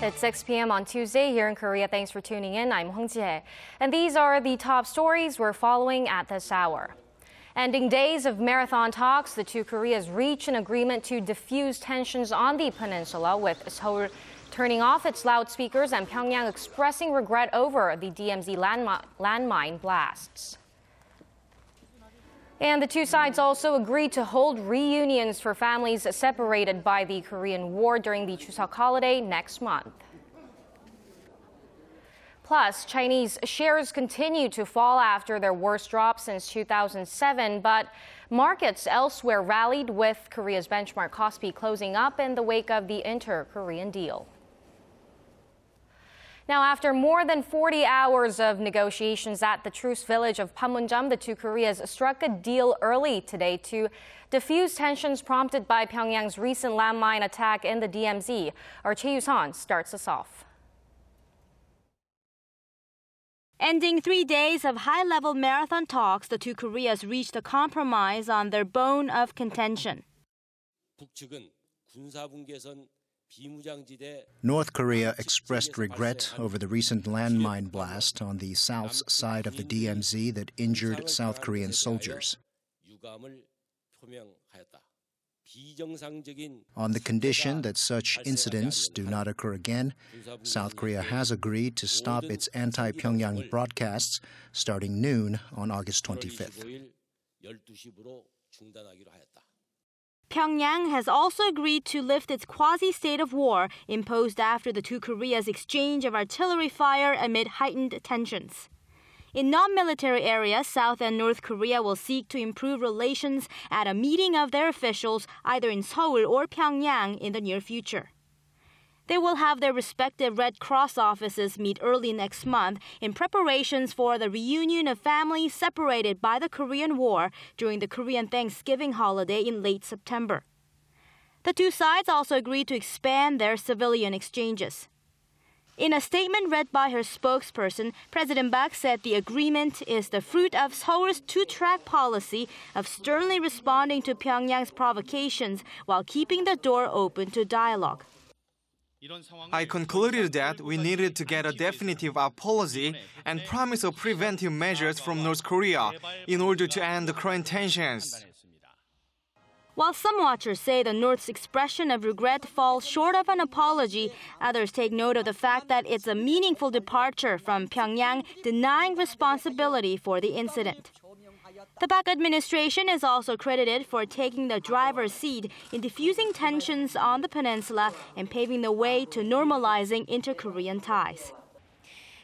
It's 6 p.m. on Tuesday here in Korea. Thanks for tuning in. I'm Hong Ji-hye. And these are the top stories we're following at this hour. Ending days of marathon talks, the two Koreas reach an agreement to defuse tensions on the peninsula, with Seoul turning off its loudspeakers and Pyongyang expressing regret over the DMZ landmine blasts. And the two sides also agreed to hold reunions for families separated by the Korean War during the Chuseok holiday next month. Plus, Chinese shares continue to fall after their worst drop since 2007, but markets elsewhere rallied, with Korea's benchmark Kospi closing up in the wake of the inter-Korean deal. Now, after more than 40 hours of negotiations at the truce village of Panmunjom, the two Koreas struck a deal early today to defuse tensions prompted by Pyongyang's recent landmine attack in the DMZ. Our Choi You-sun starts us off. Ending 3 days of high-level marathon talks, the two Koreas reached a compromise on their bone of contention. North Korea expressed regret over the recent landmine blast on the south side of the DMZ that injured South Korean soldiers. On the condition that such incidents do not occur again, South Korea has agreed to stop its anti-Pyongyang broadcasts starting noon on August 25th. Pyongyang has also agreed to lift its quasi-state of war imposed after the two Koreas' exchange of artillery fire amid heightened tensions. In non-military areas, South and North Korea will seek to improve relations at a meeting of their officials either in Seoul or Pyongyang in the near future. They will have their respective Red Cross offices meet early next month in preparations for the reunion of families separated by the Korean War during the Korean Thanksgiving holiday in late September. The two sides also agreed to expand their civilian exchanges. In a statement read by her spokesperson, President Park said the agreement is the fruit of Seoul's two-track policy of sternly responding to Pyongyang's provocations while keeping the door open to dialogue. I concluded that we needed to get a definitive apology and promise of preventive measures from North Korea in order to end the current tensions. While some watchers say the North's expression of regret falls short of an apology, others take note of the fact that it's a meaningful departure from Pyongyang denying responsibility for the incident. The Park administration is also credited for taking the driver's seat in diffusing tensions on the peninsula and paving the way to normalizing inter-Korean ties.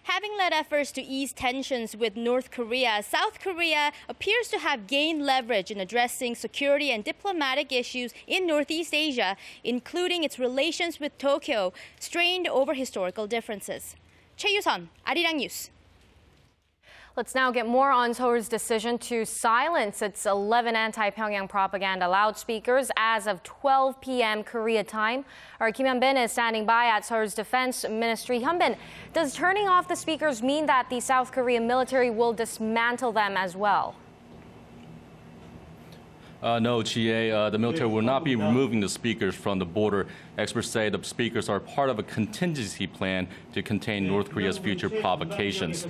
Having led efforts to ease tensions with North Korea, South Korea appears to have gained leverage in addressing security and diplomatic issues in Northeast Asia, including its relations with Tokyo, strained over historical differences. Choi You-sun, Arirang News. Let's now get more on Seoul's decision to silence its 11 anti-Pyongyang propaganda loudspeakers as of 12 p.m. Korea time. Our Kim Hyun-bin is standing by at Seoul's Defense Ministry. Hyun-bin, does turning off the speakers mean that the South Korean military will dismantle them as well? No, Chie, the military will not be removing the speakers from the border. Experts say the speakers are part of a contingency plan to contain North Korea's future provocations.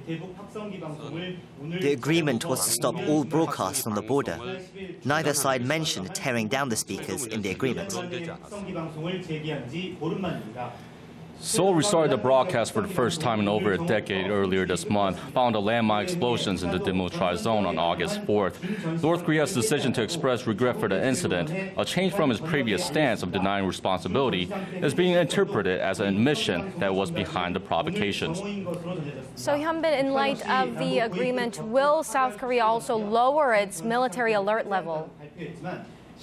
The agreement was to stop all broadcasts on the border. Neither side mentioned tearing down the speakers in the agreement. Seoul restarted the broadcast for the first time in over a decade earlier this month, following the landmine explosions in the demilitarized zone on August 4th. North Korea's decision to express regret for the incident, a change from its previous stance of denying responsibility, is being interpreted as an admission that was behind the provocations. So, Hyun-bin, in light of the agreement, will South Korea also lower its military alert level?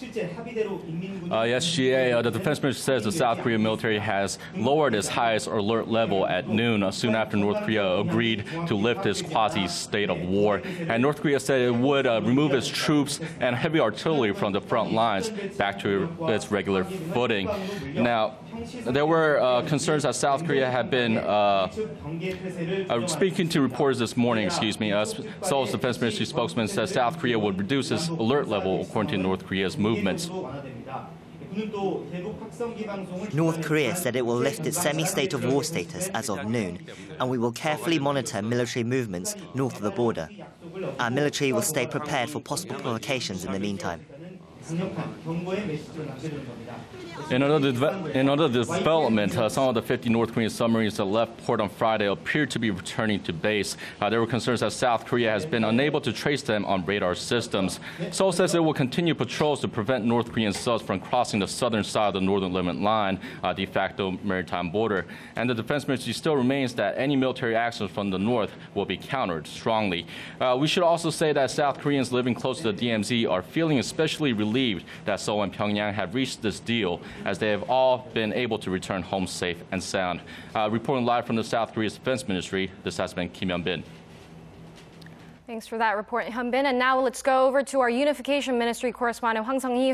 Yes, GA, the defense minister says the South Korean military has lowered its highest alert level at noon, soon after North Korea agreed to lift its quasi-state of war. And North Korea said it would remove its troops and heavy artillery from the front lines back to its regular footing. Now, there were concerns that South Korea had been speaking to reporters this morning. Seoul's defense ministry spokesman says South Korea would reduce its alert level according to North Korea's movements. North Korea said it will lift its semi-state of war status as of noon, and we will carefully monitor military movements north of the border. Our military will stay prepared for possible provocations in the meantime. In another development, some of the 50 North Korean submarines that left port on Friday appear to be returning to base. There were concerns that South Korea has been unable to trace them on radar systems. Seoul says it will continue patrols to prevent North Korean subs from crossing the southern side of the northern limit line, de facto maritime border. And the defense ministry still remains that any military actions from the north will be countered strongly. We should also say that South Koreans living close to the DMZ are feeling especially relieved that Seoul and Pyongyang have reached this deal, as they have all been able to return home safe and sound. Reporting live from the South Korea's Defense Ministry, this has been Kim Hyun-bin. Thanks for that report, Hyun-bin. And now let's go over to our Unification Ministry correspondent, Hwang Sung-hee,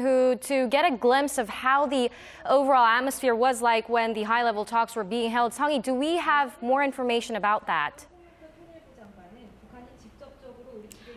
to get a glimpse of how the overall atmosphere was like when the high-level talks were being held. Sung-hee, do we have more information about that?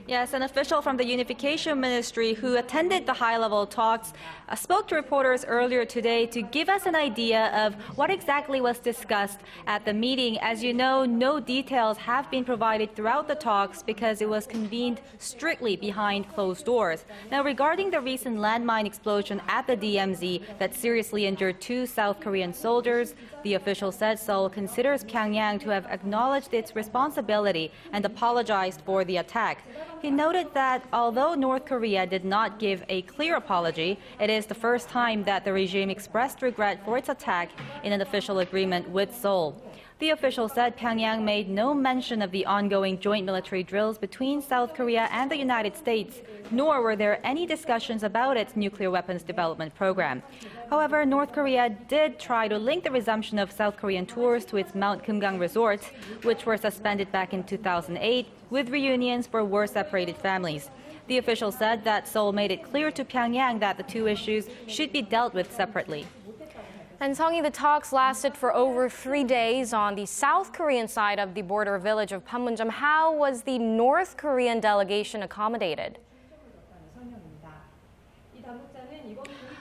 Yes, an official from the Unification Ministry who attended the high-level talks spoke to reporters earlier today to give us an idea of what exactly was discussed at the meeting. As you know, no details have been provided throughout the talks because it was convened strictly behind closed doors. Now, regarding the recent landmine explosion at the DMZ that seriously injured 2 South Korean soldiers, the official said Seoul considers Pyongyang to have acknowledged its responsibility and apologized for the attack. He noted that although North Korea did not give a clear apology, it is the first time that the regime expressed regret for its attack in an official agreement with Seoul. The official said Pyongyang made no mention of the ongoing joint military drills between South Korea and the United States, nor were there any discussions about its nuclear weapons development program. However, North Korea did try to link the resumption of South Korean tours to its Mount Kumgang resorts, which were suspended back in 2008, with reunions for war-separated families. The official said that Seoul made it clear to Pyongyang that the 2 issues should be dealt with separately. And Sung-hee, the talks lasted for over 3 days on the South Korean side of the border village of Panmunjom. How was the North Korean delegation accommodated?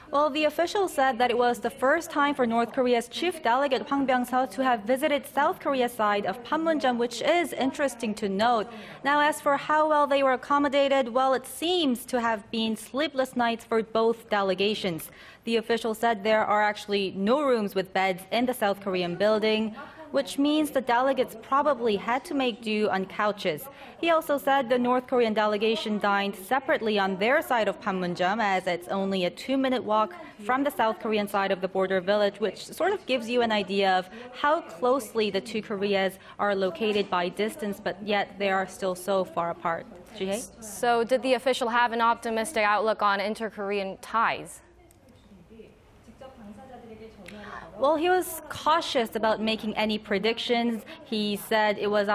Well, the official said that it was the first time for North Korea's chief delegate Hwang Byung-seo to have visited South Korea's side of Panmunjom, which is interesting to note. Now, as for how well they were accommodated, well, it seems to have been sleepless nights for both delegations. The official said there are actually no rooms with beds in the South Korean building, which means the delegates probably had to make do on couches. He also said the North Korean delegation dined separately on their side of Panmunjom, as it's only a 2-minute walk from the South Korean side of the border village, which sort of gives you an idea of how closely the 2 Koreas are located by distance, but yet they are still so far apart. Ji-hye? So did the official have an optimistic outlook on inter-Korean ties? Well, he was cautious about making any predictions. He said it was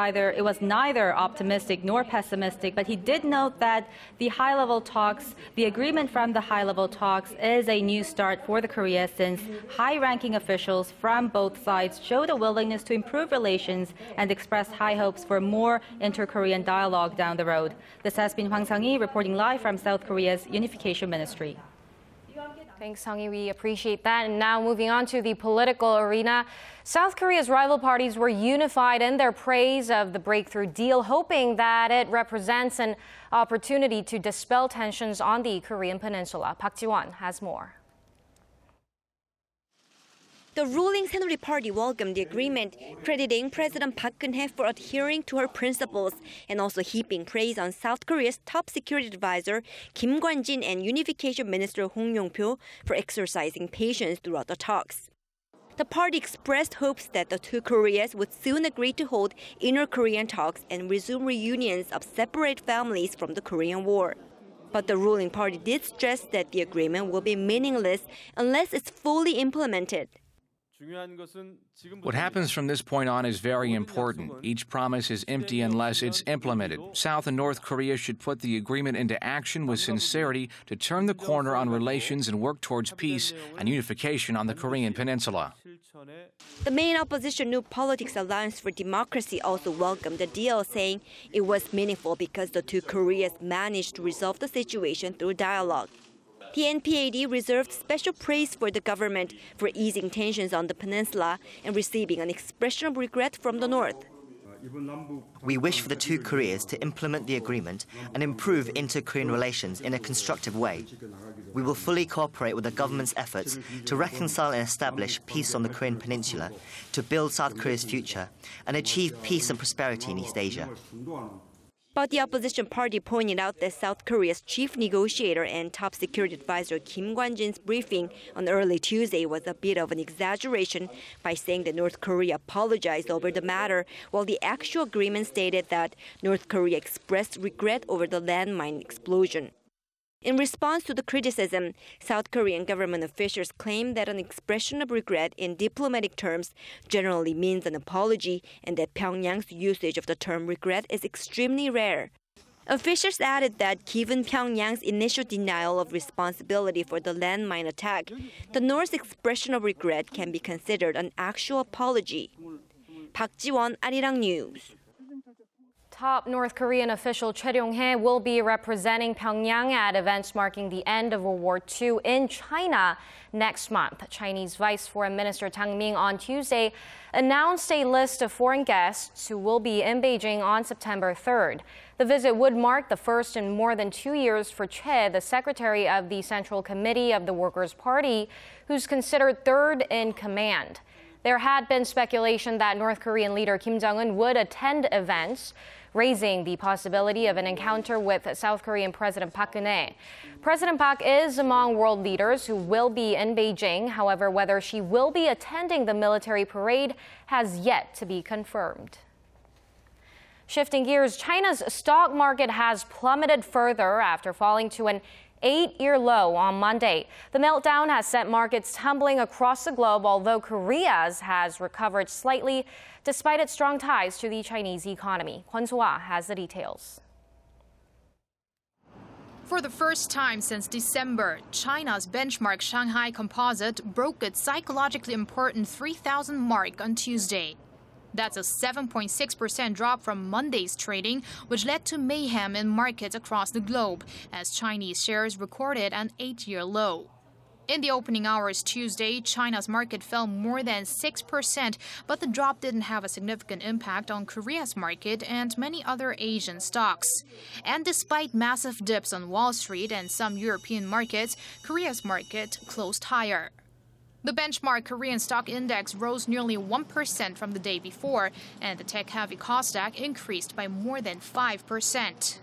neither optimistic nor pessimistic, but he did note that the high-level talks, the agreement from the high-level talks is a new start for the Korea, since high-ranking officials from both sides showed a willingness to improve relations and expressed high hopes for more inter-Korean dialogue down the road. This has been Hwang Sung-hee reporting live from South Korea's Unification Ministry. Thanks, Sung-hee. We appreciate that. And now moving on to the political arena. South Korea's rival parties were unified in their praise of the breakthrough deal, hoping that it represents an opportunity to dispel tensions on the Korean Peninsula. Park Ji-won has more. The ruling Saenuri Party welcomed the agreement, crediting President Park Geun-hye for adhering to her principles and also heaping praise on South Korea's top security advisor Kim Kwan-jin and Unification Minister Hong Yong-pyo for exercising patience throughout the talks. The party expressed hopes that the 2 Koreas would soon agree to hold inter-Korean talks and resume reunions of separate families from the Korean War. But the ruling party did stress that the agreement will be meaningless unless it's fully implemented. What happens from this point on is very important. Each promise is empty unless it's implemented. South and North Korea should put the agreement into action with sincerity to turn the corner on relations and work towards peace and unification on the Korean Peninsula. The main opposition New Politics Alliance for Democracy also welcomed the deal, saying it was meaningful because the 2 Koreas managed to resolve the situation through dialogue. The NPAD reserved special praise for the government for easing tensions on the peninsula and receiving an expression of regret from the north. We wish for the two Koreas to implement the agreement and improve inter-Korean relations in a constructive way. We will fully cooperate with the government's efforts to reconcile and establish peace on the Korean Peninsula, to build South Korea's future, and achieve peace and prosperity in East Asia. But the opposition party pointed out that South Korea's chief negotiator and top security advisor Kim Kwan-jin's briefing on early Tuesday was a bit of an exaggeration by saying that North Korea apologized over the matter, while the actual agreement stated that North Korea expressed regret over the landmine explosion. In response to the criticism, South Korean government officials claimed that an expression of regret in diplomatic terms generally means an apology and that Pyongyang's usage of the term regret is extremely rare. Officials added that given Pyongyang's initial denial of responsibility for the landmine attack, the North's expression of regret can be considered an actual apology. Park Ji-won, Arirang News. Top North Korean official Choi You-sun will be representing Pyongyang at events marking the end of World War II in China next month. Chinese Vice Foreign Minister Tang Ming on Tuesday announced a list of foreign guests who will be in Beijing on September 3rd. The visit would mark the first in more than 2 years for Choi, the secretary of the Central Committee of the Workers' Party, who's considered third in command. There had been speculation that North Korean leader Kim Jong-un would attend events, raising the possibility of an encounter with South Korean President Park Geun-hye. President Park is among world leaders who will be in Beijing. However, whether she will be attending the military parade has yet to be confirmed. Shifting gears, China's stock market has plummeted further after falling to an 8-year low on Monday. The meltdown has sent markets tumbling across the globe, although Korea's has recovered slightly despite its strong ties to the Chinese economy. Kwon So-ah has the details. For the first time since December, China's benchmark Shanghai Composite broke its psychologically important 3,000 mark on Tuesday. That's a 7.6% drop from Monday's trading, which led to mayhem in markets across the globe as Chinese shares recorded an 8-year low. In the opening hours Tuesday, China's market fell more than 6%, but the drop didn't have a significant impact on Korea's market and many other Asian stocks. And despite massive dips on Wall Street and some European markets, Korea's market closed higher. The benchmark Korean stock index rose nearly 1% from the day before, and the tech-heavy Kosdaq increased by more than 5%.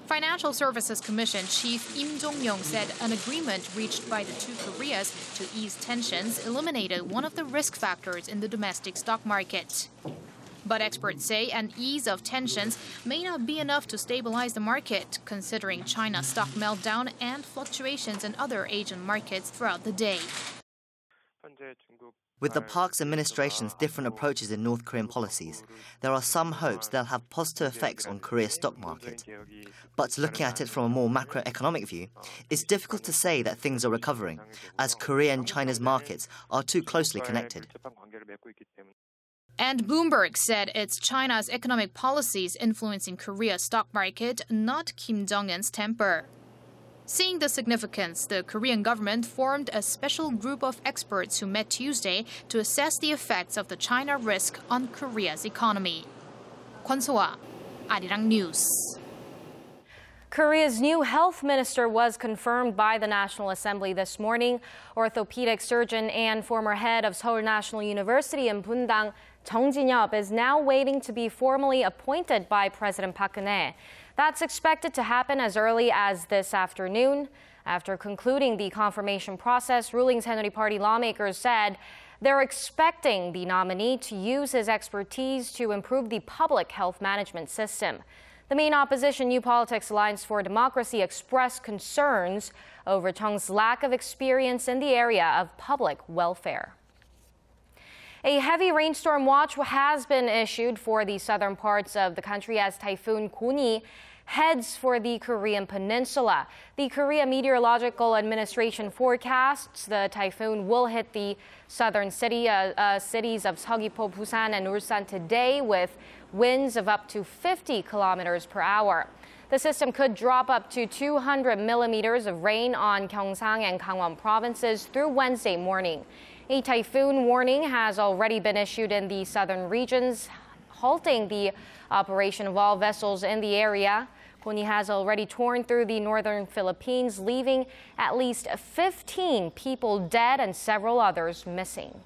Financial Services Commission Chief Im Jong-yong said an agreement reached by the two Koreas to ease tensions eliminated one of the risk factors in the domestic stock market. But experts say an ease of tensions may not be enough to stabilize the market, considering China's stock meltdown and fluctuations in other Asian markets throughout the day. With the Park's administration's different approaches in North Korean policies, there are some hopes they'll have positive effects on Korea's stock market. But looking at it from a more macroeconomic view, it's difficult to say that things are recovering, as Korea and China's markets are too closely connected. And Bloomberg said it's China's economic policies influencing Korea's stock market, not Kim Jong-un's temper. Seeing the significance, the Korean government formed a special group of experts who met Tuesday to assess the effects of the China risk on Korea's economy. Kwon So-ah, Arirang News. Korea's new health minister was confirmed by the National Assembly this morning. Orthopedic surgeon and former head of Seoul National University in Bundang, Jung Jin-yeop, is now waiting to be formally appointed by President Park Geun-hye. That's expected to happen as early as this afternoon. After concluding the confirmation process, ruling Saenuri Party lawmakers said they're expecting the nominee to use his expertise to improve the public health management system. The main opposition New Politics Alliance for Democracy expressed concerns over Jung's lack of experience in the area of public welfare. A heavy rainstorm watch has been issued for the southern parts of the country as Typhoon Goni heads for the Korean Peninsula. The Korea Meteorological Administration forecasts the typhoon will hit the southern cities of Seogwipo, Busan, and Ulsan today with winds of up to 50 kilometers per hour. The system could drop up to 200 millimeters of rain on Gyeongsang and Gangwon provinces through Wednesday morning. A typhoon warning has already been issued in the southern regions, halting the operation of all vessels in the area. Goni has already torn through the northern Philippines, leaving at least 15 people dead and several others missing.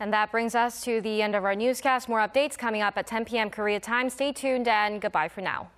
And that brings us to the end of our newscast. More updates coming up at 10 p.m. Korea time. Stay tuned and goodbye for now.